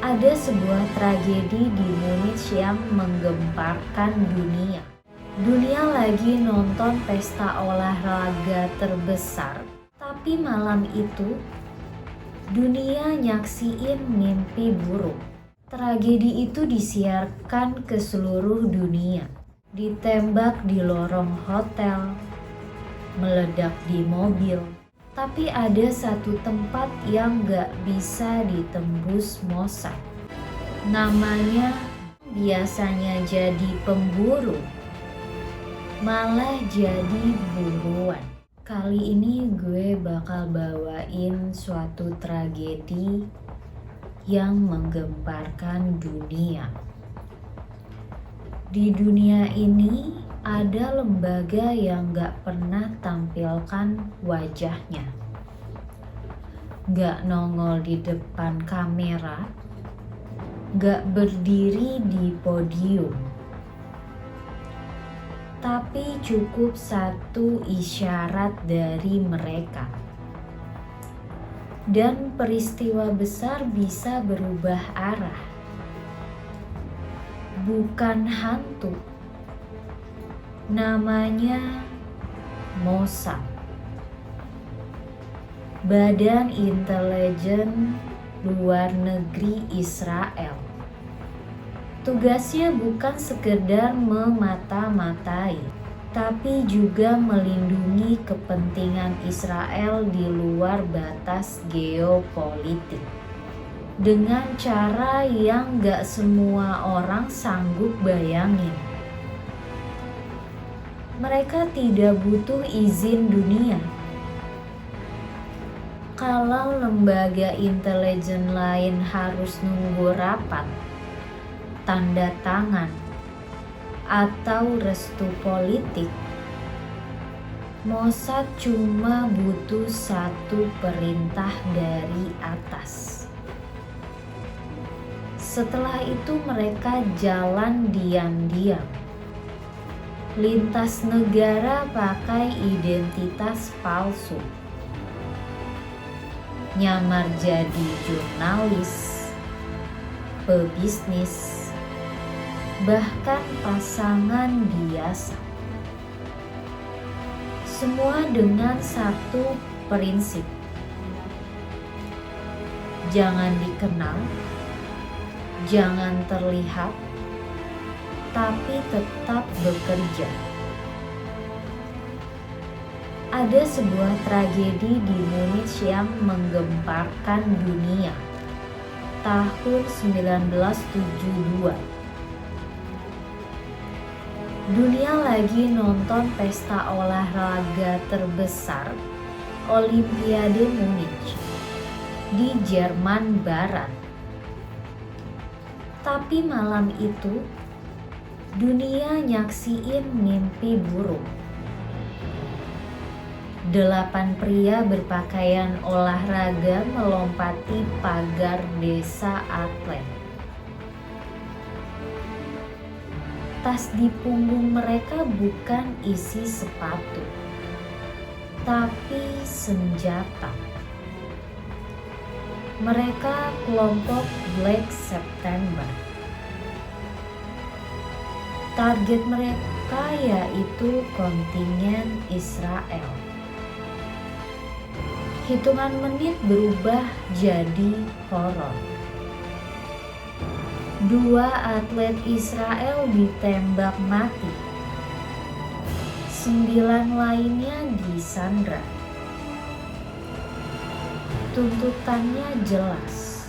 Ada sebuah tragedi di Munich yang menggemparkan dunia. Dunia lagi nonton pesta olahraga terbesar, tapi malam itu dunia nyaksiin mimpi buruk. Tragedi itu disiarkan ke seluruh dunia. Ditembak di lorong hotel, meledak di mobil. Tapi ada satu tempat yang gak bisa ditembus Mossad. Namanya biasanya jadi pemburu, malah jadi buruan. Kali ini gue bakal bawain suatu tragedi yang menggemparkan dunia. Di dunia ini ada lembaga yang gak pernah tampilkan wajahnya, gak nongol di depan kamera, gak berdiri di podium. Tapi cukup satu isyarat dari mereka, dan peristiwa besar bisa berubah arah. Bukan hantu, namanya Mossad, Badan Intelijen Luar Negeri Israel. Tugasnya bukan sekedar memata-matai, tapi juga melindungi kepentingan Israel di luar batas geopolitik. Dengan cara yang gak semua orang sanggup bayangin. Mereka tidak butuh izin dunia. Kalau lembaga intelijen lain harus nunggu rapat, tanda tangan, atau restu politik, Mossad cuma butuh satu perintah dari atas. Setelah itu mereka jalan diam-diam, lintas negara pakai identitas palsu, nyamar jadi jurnalis, pebisnis, bahkan pasangan biasa. Semua dengan satu prinsip: jangan dikenal, jangan terlihat, tapi tetap bekerja. Ada sebuah tragedi di Munich yang menggemparkan dunia tahun 1972. Dunia lagi nonton pesta olahraga terbesar, Olimpiade Munich, di Jerman Barat. Tapi malam itu dunia nyaksiin mimpi buruk. 8 pria berpakaian olahraga melompati pagar desa atlet. Tas di punggung mereka bukan isi sepatu, tapi senjata. Mereka kelompok Black September. Target mereka yaitu kontingen Israel. Hitungan menit berubah jadi horor. 2 atlet Israel ditembak mati. 9 lainnya disandra. Tuntutannya jelas: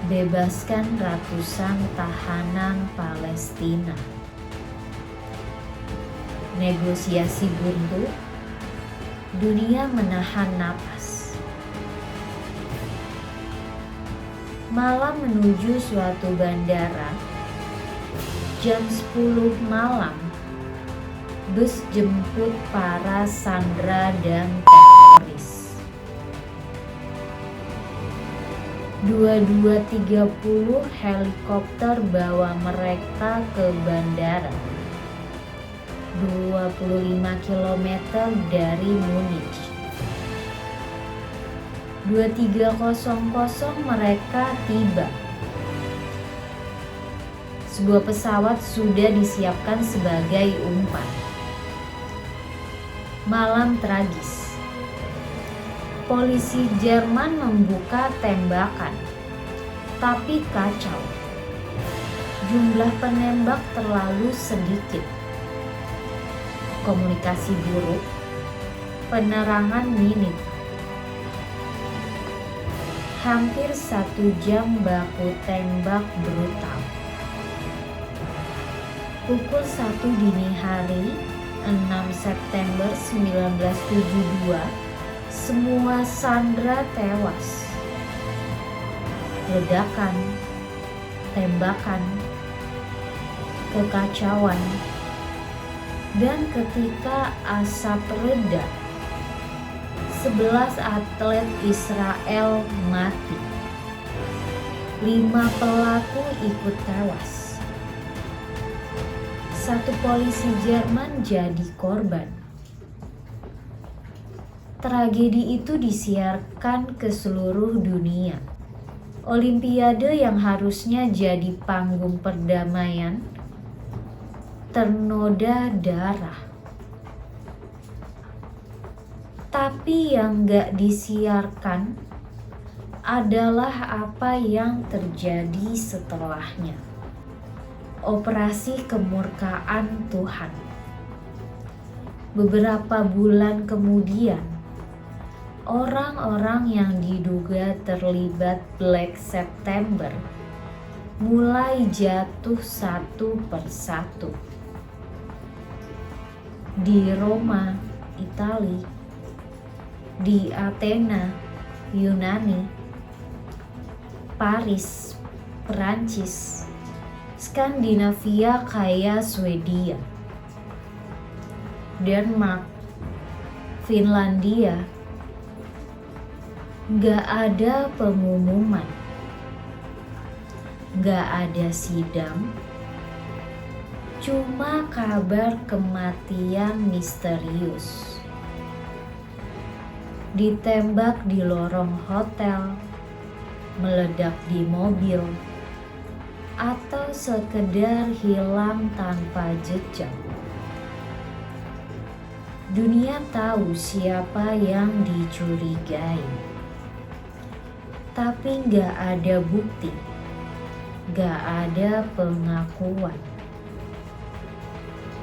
bebaskan ratusan tahanan Palestina. Negosiasi buntu, dunia menahan napas. Malam menuju suatu bandara, jam 10 malam, bus jemput para sandera dan teroris. 22.30 helikopter bawa mereka ke bandara, 25 km dari Munich. 23.00 mereka tiba. Sebuah pesawat sudah disiapkan sebagai umpan. Malam tragis. Polisi Jerman membuka tembakan, tapi kacau. Jumlah penembak terlalu sedikit. Komunikasi buruk, penerangan minim. Hampir 1 jam baku tembak brutal. Pukul 1 dini hari, 6 September 1972, semua sandera tewas. Ledakan, tembakan, kekacauan, dan ketika asap reda, 11 atlet Israel mati. 5 pelaku ikut tewas. 1 polisi Jerman jadi korban. Tragedi itu disiarkan ke seluruh dunia. Olimpiade yang harusnya jadi panggung perdamaian ternoda darah. Tapi yang gak disiarkan adalah apa yang terjadi setelahnya. Operasi kemurkaan Tuhan. Beberapa bulan kemudian, orang-orang yang diduga terlibat Black September mulai jatuh satu persatu. Di Roma, Italia, di Athena, Yunani, Paris, Perancis, Skandinavia kaya Swedia, Denmark, Finlandia. Gak ada pengumuman, gak ada sidang, cuma kabar kematian misterius. Ditembak di lorong hotel, meledak di mobil, atau sekedar hilang tanpa jejak. Dunia tahu siapa yang dicurigai, tapi gak ada bukti, gak ada pengakuan.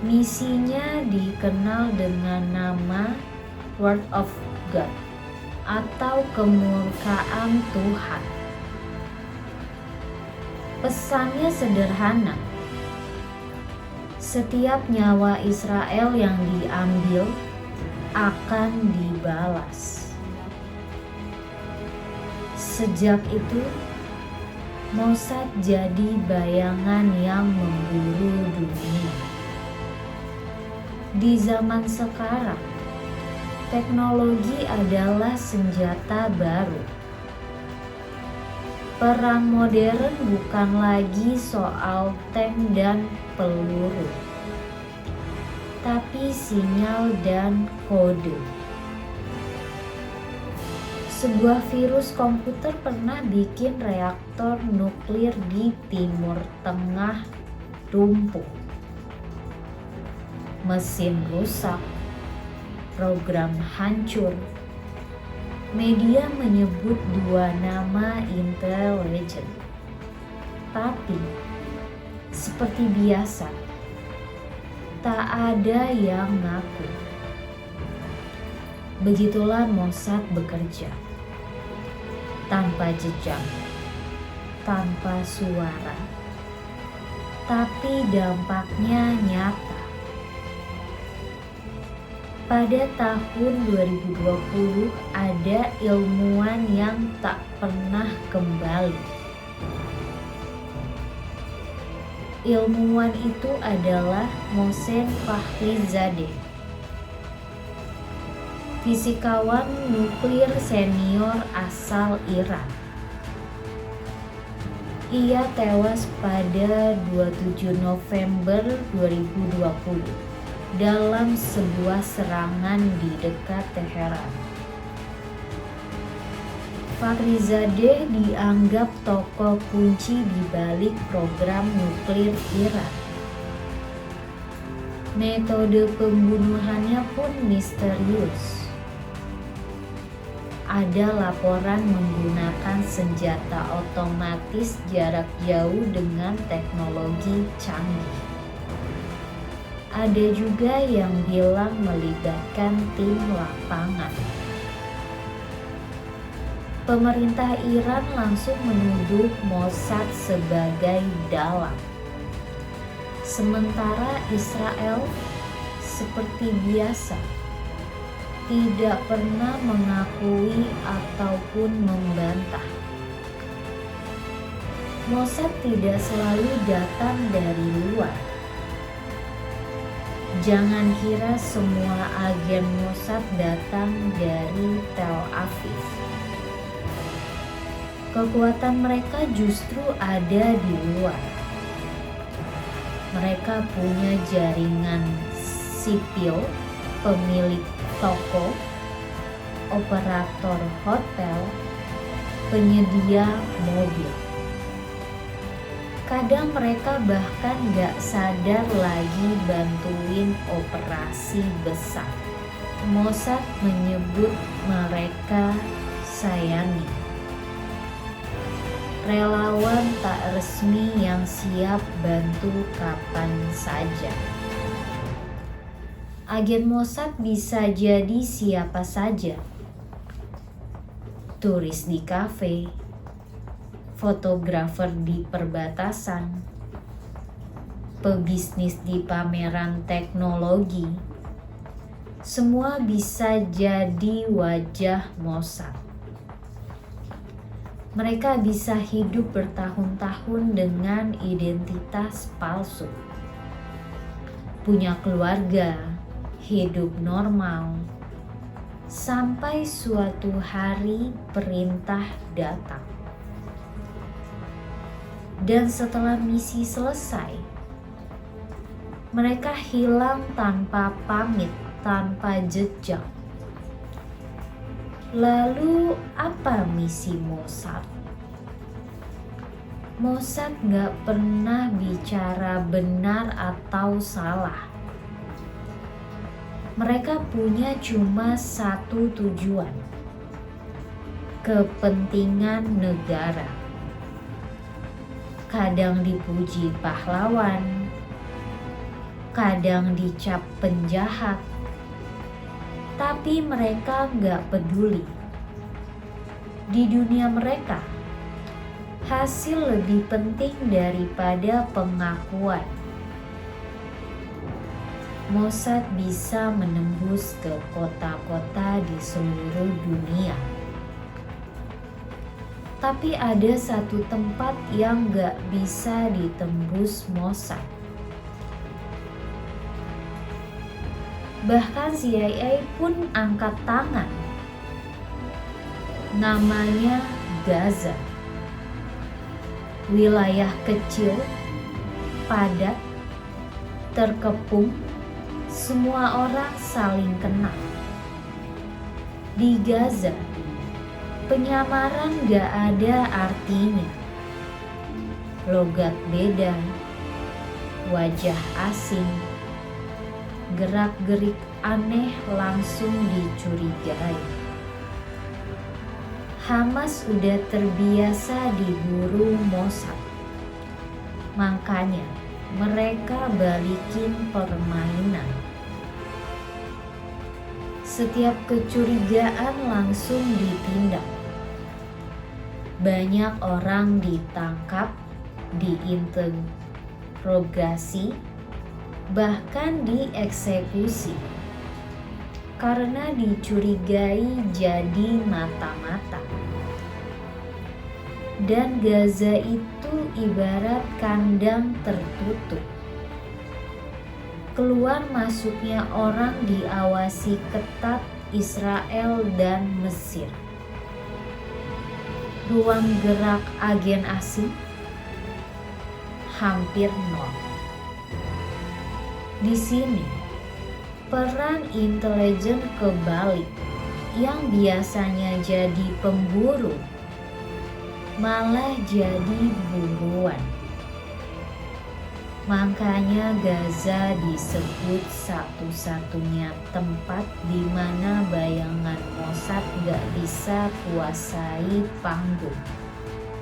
Misinya dikenal dengan nama Word of God atau kemurkaan Tuhan. Pesannya sederhana. Setiap nyawa Israel yang diambil akan dibalas. Sejak itu, Mossad jadi bayangan yang memburu dunia. Di zaman sekarang, teknologi adalah senjata baru. Perang modern bukan lagi soal tank dan peluru, tapi sinyal dan kode. Sebuah virus komputer pernah bikin reaktor nuklir di Timur Tengah lumpuh. Mesin rusak, program hancur. Media menyebut 2 nama intelijen, tapi seperti biasa, tak ada yang ngaku. Begitulah Mossad bekerja, tanpa jejak, tanpa suara, tapi dampaknya nyata. Pada tahun 2020 ada ilmuwan yang tak pernah kembali. Ilmuwan itu adalah Mohsen Fakhrizadeh, fisikawan nuklir senior asal Iran. Ia tewas pada 27 November 2020 dalam sebuah serangan di dekat Teheran. Fakhrizadeh dianggap tokoh kunci di balik program nuklir Iran. Metode pembunuhannya pun misterius. Ada laporan menggunakan senjata otomatis jarak jauh dengan teknologi canggih. Ada juga yang bilang melibatkan tim lapangan. Pemerintah Iran langsung menuduh Mossad sebagai dalang. Sementara Israel seperti biasa tidak pernah mengakui ataupun membantah. Mossad tidak selalu datang dari luar. Jangan kira semua agen Mossad datang dari Tel Aviv. Kekuatan mereka justru ada di luar. Mereka punya jaringan sipil, pemilik toko, operator hotel, penyedia mobil. Kadang mereka bahkan gak sadar lagi bantuin operasi besar. Mossad menyebut mereka sayangi. Relawan tak resmi yang siap bantu kapan saja. Agen Mossad bisa jadi siapa saja. Turis di kafe, fotografer di perbatasan, pebisnis di pameran teknologi. Semua bisa jadi wajah Mossad. Mereka bisa hidup bertahun-tahun dengan identitas palsu. Punya keluarga, hidup normal, sampai suatu hari perintah datang. Dan setelah misi selesai, mereka hilang tanpa pamit, tanpa jejak. Lalu apa misi Mossad? Mossad gak pernah bicara benar atau salah. Mereka punya cuma satu tujuan: kepentingan negara. Kadang dipuji pahlawan, kadang dicap penjahat, tapi mereka gak peduli. Di dunia mereka, hasil lebih penting daripada pengakuan. Mossad bisa menembus ke kota-kota di seluruh dunia. Tapi ada satu tempat yang gak bisa ditembus Mossad. Bahkan CIA pun angkat tangan. Namanya Gaza. Wilayah kecil, padat, terkepung, semua orang saling kenal. Di Gaza, penyamaran gak ada artinya. Logat beda, wajah asing, gerak-gerik aneh langsung dicurigai. Hamas udah terbiasa diburu Mossad. Makanya mereka balikin permainan. Setiap kecurigaan langsung ditindak. Banyak orang ditangkap, diinterogasi, bahkan dieksekusi karena dicurigai jadi mata-mata. Dan Gaza itu ibarat kandang tertutup. Keluar masuknya orang diawasi ketat Israel dan Mesir. Ruang gerak agen asing hampir nol. Di sini, peran intelijen kebalik. yang biasanya jadi pemburu malah jadi buruan. Makanya Gaza disebut satu-satunya tempat di mana bayangan Mossad gak bisa kuasai panggung.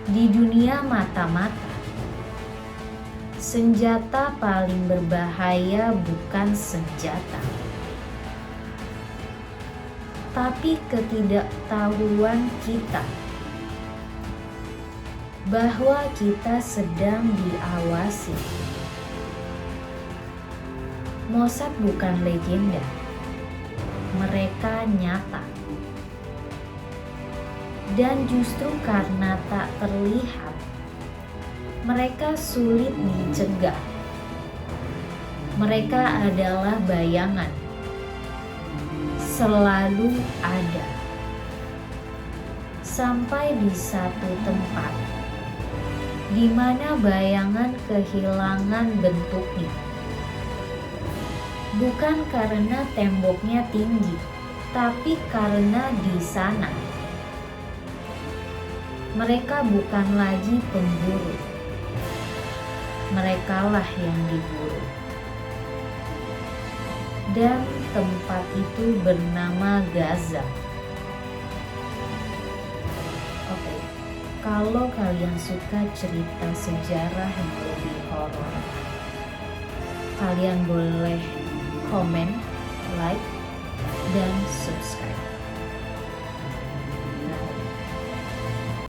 Di dunia mata-mata, senjata paling berbahaya bukan senjata, tapi ketidaktahuan kita bahwa kita sedang diawasi. Mossad bukan legenda, mereka nyata. Dan justru karena tak terlihat, mereka sulit dicegah. Mereka adalah bayangan, selalu ada. Sampai di satu tempat, di mana bayangan kehilangan bentuknya. Bukan karena temboknya tinggi, tapi karena di sana mereka bukan lagi pemburu. Merekalah yang diburu. Dan tempat itu bernama Gaza. Oke, kalau kalian suka cerita sejarah yang lebih horor, kalian boleh komen, like, dan subscribe.